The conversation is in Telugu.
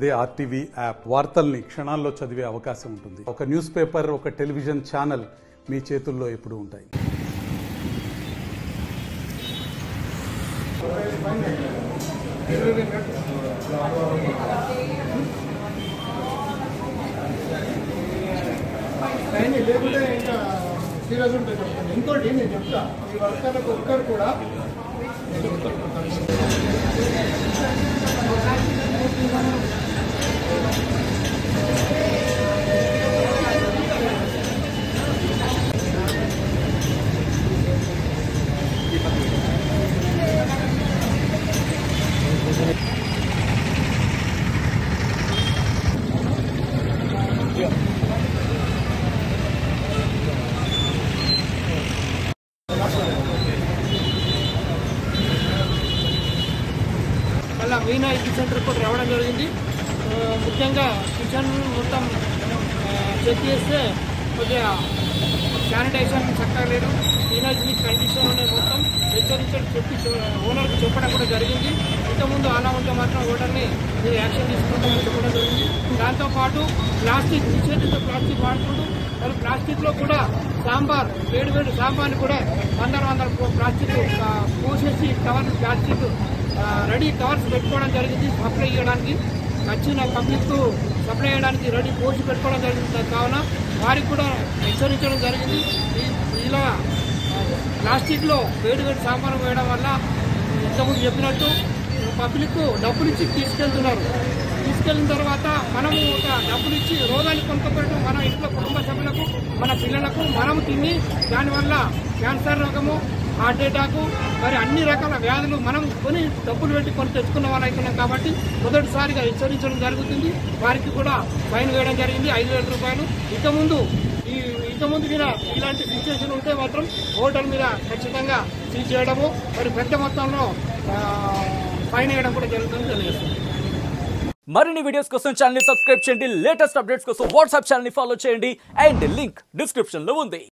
అదే ఆర్టీవీ యాప్ వార్తల్ని క్షణాల్లో చదివే అవకాశం ఉంటుంది. ఒక న్యూస్ పేపర్, ఒక టెలివిజన్ ఛానల్ మీ చేతుల్లో ఎప్పుడూ ఉంటాయి. లేకుంటే ఇంకా సీరియస్ ఉంటుంది. ఇంకోటి నేను చెప్తా, ఈ వర్కర్లకు ఒక్కరు కూడా అలా మీనా కిచెన్ రిపోర్ట్ రావడం జరిగింది. ముఖ్యంగా కిచెన్ మొత్తం చెక్ చేస్తే కొద్దిగా శానిటైజేషన్ చక్కగా లేదు, హీనాజినిక్ కండిషన్ ఉన్నాయి. మొత్తం హెచ్చరించడం చెప్పి ఓనర్కి చెప్పడం కూడా జరిగింది. ఇంతకుముందు అలా ఉంటే మాత్రం ఓనర్ని మీరు యాక్షన్ తీసుకుంటామని చెప్పడం జరిగింది. దాంతోపాటు ప్లాస్టిక్ నిషేధిత ప్లాస్టిక్ వాడుకుంటూ మరి ప్లాస్టిక్లో కూడా సాంబార్, వేడి సాంబార్ని కూడా వందల ప్లాస్టిక్ పోసేసి కవర్లు ప్లాస్టిక్ రెడీ కవర్స్ పెట్టుకోవడం జరిగింది. సప్లై చేయడానికి వచ్చిన పబ్లిక్ సప్లై చేయడానికి రెడీ పోసి పెట్టుకోవడం జరిగింది. కావున వారికి కూడా హెచ్చరించడం జరిగింది. ఇలా ప్లాస్టిక్లో వేడి సాంబార్ వేయడం వల్ల ఇంతకుముందు చెప్పినట్టు పబ్లిక్ డబ్బులు ఇచ్చి తీసుకెళ్తున్నారు. తీసుకెళ్ళిన తర్వాత మనము ఒక డబ్బులు ఇచ్చి రోగాన్ని కొనుక్కోబెట్టడం, మన ఇంట్లో కుటుంబ సభ్యులకు, మన పిల్లలకు మనం తిని దానివల్ల క్యాన్సర్ రోగము, హార్ట్ అటాక్, మరి అన్ని రకాల వ్యాధులు మనం కొని డబ్బులు పెట్టి కొని తెచ్చుకున్న వాళ్ళు అవుతున్నాం. కాబట్టి మొదటిసారిగా హెచ్చరించడం జరుగుతుంది. వారికి కూడా ఫైన్ వేయడం జరిగింది 5,000 రూపాయలు. ఇంతకుముందు మీద ఇలాంటి సిచ్యువేషన్ ఉంటే మాత్రం హోటల్ మీద ఖచ్చితంగా సీజ్ చేయడము, మరి పెద్ద మొత్తంలో ఫైన్ వేయడం కూడా జరుగుతుందని తెలియజేస్తుంది. మరిన్ని వీడియోస్ కోసం ఛానల్ ని సబ్స్క్రైబ్ చేయండి. లేటెస్ట్ అప్డేట్స్ కోసం వాట్సాప్ ఛానల్ ని ఫాలో చేయండి. అండ్ లింక్ డిస్క్రిప్షన్ లో ఉంది.